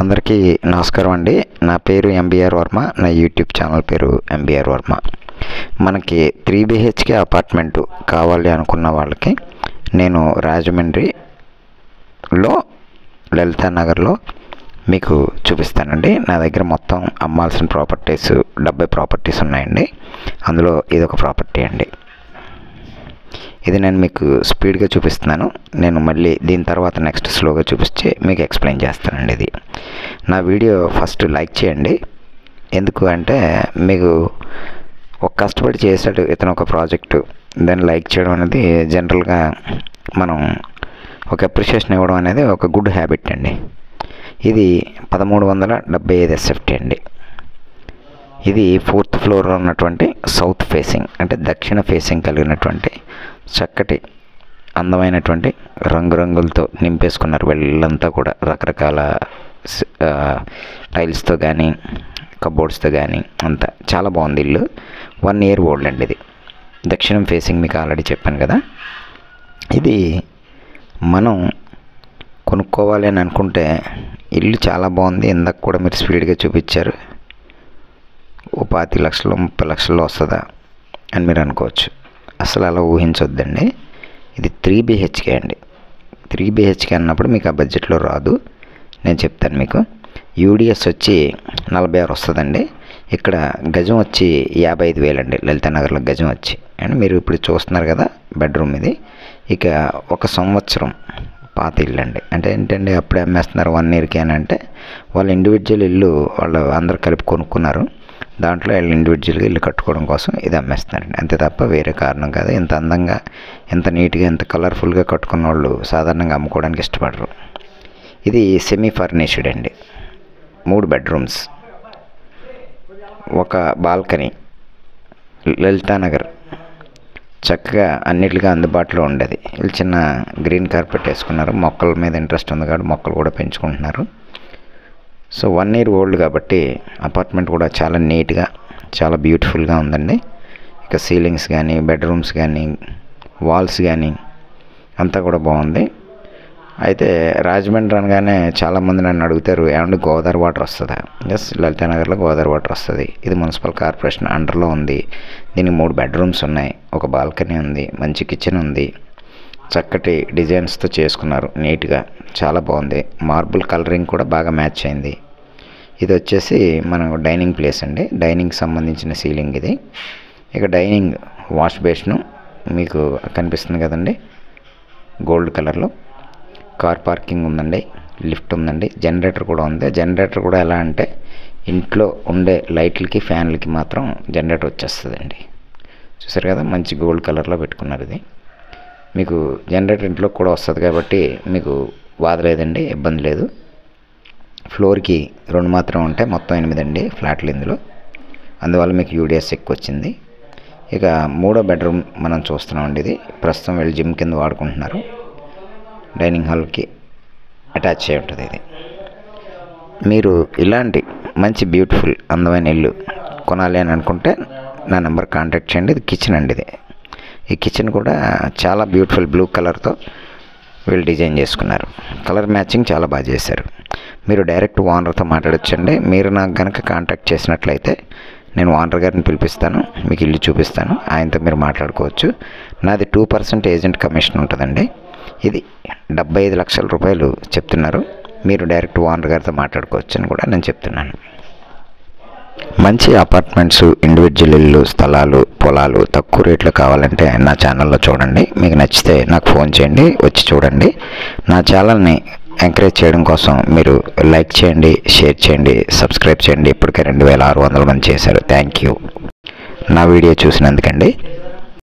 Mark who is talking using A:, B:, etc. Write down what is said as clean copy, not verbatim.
A: అందరికీ నమస్కారం అండి. నా పేరు ఎంబీఆర్ వర్మ. నా యూట్యూబ్ ఛానల్ పేరు ఎంబీఆర్ వర్మ. మనకి 3 BHK అపార్ట్మెంటు కావాలి అనుకున్న వాళ్ళకి నేను రాజమండ్రిలో లలితా నగర్లో మీకు చూపిస్తానండి. నా దగ్గర మొత్తం అమ్మాల్సిన ప్రాపర్టీస్ 70 ప్రాపర్టీస్ ఉన్నాయండి. అందులో ఇదొక ప్రాపర్టీ అండి. ఇది నేను మీకు స్పీడ్గా చూపిస్తున్నాను. నేను మళ్ళీ దీని తర్వాత నెక్స్ట్ స్లోగా చూపించి మీకు ఎక్స్ప్లెయిన్ చేస్తానండి. ఇది నా వీడియో ఫస్ట్ లైక్ చేయండి. ఎందుకు అంటే మీకు ఒక కష్టపడి చేసాడు ఇతను ఒక ప్రాజెక్టు, దాన్ని లైక్ చేయడం అనేది జనరల్గా మనం ఒక అప్రిషియేషన్ ఇవ్వడం అనేది ఒక గుడ్ హ్యాబిట్ అండి. ఇది 1375 SFT అండి. ఇది 4th ఫ్లోర్లో ఉన్నటువంటి సౌత్ ఫేసింగ్ అంటే దక్షిణ ఫేసింగ్ కలిగినటువంటి చక్కటి అందమైనటువంటి రంగురంగులతో నింపేసుకున్నారు. వెళ్ళంతా కూడా రకరకాల టైల్స్తో కానీ కబోర్డ్స్తో కానీ అంతా చాలా బాగుంది. ఇల్లు 1 year ఓల్డ్ అండి. ఇది దక్షిణం ఫేసింగ్ మీకు ఆల్రెడీ చెప్పాను కదా. ఇది మనం కొనుక్కోవాలి అని అనుకుంటే ఇల్లు చాలా బాగుంది. ఇందాక కూడా మీరు స్పీడ్గా చూపించారు. ఓ 25 లక్షలు 30 లక్షల్లో వస్తుందా అని మీరు అనుకోవచ్చు. అసలు అలా ఊహించొద్దండి. ఇది 3 BHK అండి. 3 BHK అన్నప్పుడు మీకు ఆ బడ్జెట్లో రాదు. నేను చెప్తాను మీకు. యూడిఎస్ వచ్చి 46 వస్తుందండి. ఇక్కడ గజం వచ్చి 55,000 అండి. లలితా నగర్లో గజం వచ్చి అండ్ మీరు ఇప్పుడు చూస్తున్నారు కదా బెడ్రూమ్ ఇది. ఇక 1 సంవత్సరం పాత ఇల్లు అండి. అంటే ఏంటంటే అప్పుడే అమ్మేస్తున్నారు 1 yearకి అని అంటే వాళ్ళు ఇండివిజువల్ ఇల్లు వాళ్ళు అందరు కలిపి కొనుక్కున్నారు. దాంట్లో వీళ్ళు ఇండివిజువల్గా ఇల్లు కట్టుకోవడం కోసం ఇది అమ్మేస్తున్నారండి. అంతే తప్ప వేరే కారణం కాదు. ఇంత అందంగా ఎంత నీట్గా ఎంత కలర్ఫుల్గా కట్టుకున్న వాళ్ళు సాధారణంగా అమ్ముకోవడానికి ఇష్టపడరు. ఇది సెమీ ఫర్నిష్డ్ అండి. 3 బెడ్రూమ్స్, ఒక బాల్కనీ, లలితానగర్ చక్కగా అన్నిటిగా అందుబాటులో ఉండేది. వీళ్ళు చిన్న గ్రీన్ కార్పెట్ వేసుకున్నారు. మొక్కల మీద ఇంట్రెస్ట్ ఉంది కాబట్టి మొక్కలు కూడా పెంచుకుంటున్నారు. సో 1 year ఓల్డ్ కాబట్టి అపార్ట్మెంట్ కూడా చాలా నీట్గా చాలా బ్యూటిఫుల్గా ఉందండి. ఇక సీలింగ్స్ కానీ బెడ్రూమ్స్ కానీ వాల్స్ కానీ అంతా కూడా బాగుంది. అయితే రాజమండ్రి అనగానే చాలామంది నన్ను అడుగుతారు, ఏమంటే గోదావరి వాటర్ వస్తుందా? ఎస్, లలితానగర్లో గోదావరి వాటర్ వస్తుంది. ఇది మున్సిపల్ కార్పొరేషన్ అండర్లో ఉంది. దీనికి 3 బెడ్రూమ్స్ ఉన్నాయి, ఒక బాల్కనీ ఉంది, మంచి కిచెన్ ఉంది, చక్కటి డిజైన్స్తో చేసుకున్నారు. నీట్గా చాలా బాగుంది. మార్బుల్ కలరింగ్ కూడా బాగా మ్యాచ్ అయింది. ఇది వచ్చేసి మనం డైనింగ్ ప్లేస్ అండి. డైనింగ్కి సంబంధించిన సీలింగ్ ఇది. ఇక డైనింగ్ వాష్ బేసిన్ మీకు కనిపిస్తుంది కదండి గోల్డ్ కలర్లో. కార్ పార్కింగ్ ఉందండి, లిఫ్ట్ ఉందండి, జనరేటర్ కూడా ఉంది. జనరేటర్ కూడా ఎలా అంటే ఇంట్లో ఉండే లైట్లకి ఫ్యాన్లకి మాత్రం జనరేటర్ వచ్చేస్తుందండి. చూసారు కదా మంచి గోల్డ్ కలర్లో పెట్టుకున్నారు. ఇది మీకు జనరేటర్ ఇంట్లో కూడా వస్తుంది కాబట్టి మీకు బాధ లేదండి, ఇబ్బంది లేదు. ఫ్లోర్కి 2 మాత్రం ఉంటాయి, మొత్తం 8 అండి ఫ్లాట్లు ఇందులో. అందువల్ల మీకు యూడిఎస్ ఎక్కువ వచ్చింది. ఇక 3వ బెడ్రూమ్ మనం చూస్తున్నామండి. ఇది ప్రస్తుతం వీళ్ళు జిమ్ కింద వాడుకుంటున్నారు. డైనింగ్ హాల్కి అటాచ్ అయి ఉంటుంది. ఇది మీరు ఇలాంటి మంచి బ్యూటిఫుల్ అందమైన ఇల్లు కొనాలి అని అనుకుంటే నా నెంబర్ కాంటాక్ట్ చేయండి. ఇది కిచెన్ అండి. ఇది ఈ కిచెన్ కూడా చాలా బ్యూటిఫుల్ బ్లూ కలర్తో వీళ్ళు డిజైన్ చేసుకున్నారు. కలర్ మ్యాచింగ్ చాలా బాగా చేశారు. మీరు డైరెక్ట్ ఓనర్తో మాట్లాడొచ్చండి. మీరు నాకు కనుక కాంటాక్ట్ చేసినట్లయితే నేను ఓనర్ గారిని పిలిపిస్తాను, మీకు ఇల్లు చూపిస్తాను, ఆయనతో మీరు మాట్లాడుకోవచ్చు. నాది 2% ఏజెంట్ కమిషన్ ఉంటుందండి. ఇది 75 లక్షల రూపాయలు చెప్తున్నారు. మీరు డైరెక్ట్ ఓనర్ గారితో మాట్లాడుకోవచ్చు అని కూడా నేను చెప్తున్నాను. మంచి అపార్ట్మెంట్స్, ఇండివిజువల్ ఇల్లు, స్థలాలు, పొలాలు తక్కువ రేట్లో కావాలంటే నా ఛానల్లో చూడండి. మీకు నచ్చితే నాకు ఫోన్ చేయండి, వచ్చి చూడండి. నా ఛానల్ని ఎంకరేజ్ చేయడం కోసం మీరు లైక్ చేయండి, షేర్ చేయండి, సబ్స్క్రైబ్ చేయండి. ఇప్పటికే 2600 మంది చేశారు. థ్యాంక్ యూ నా వీడియో చూసినందుకండి.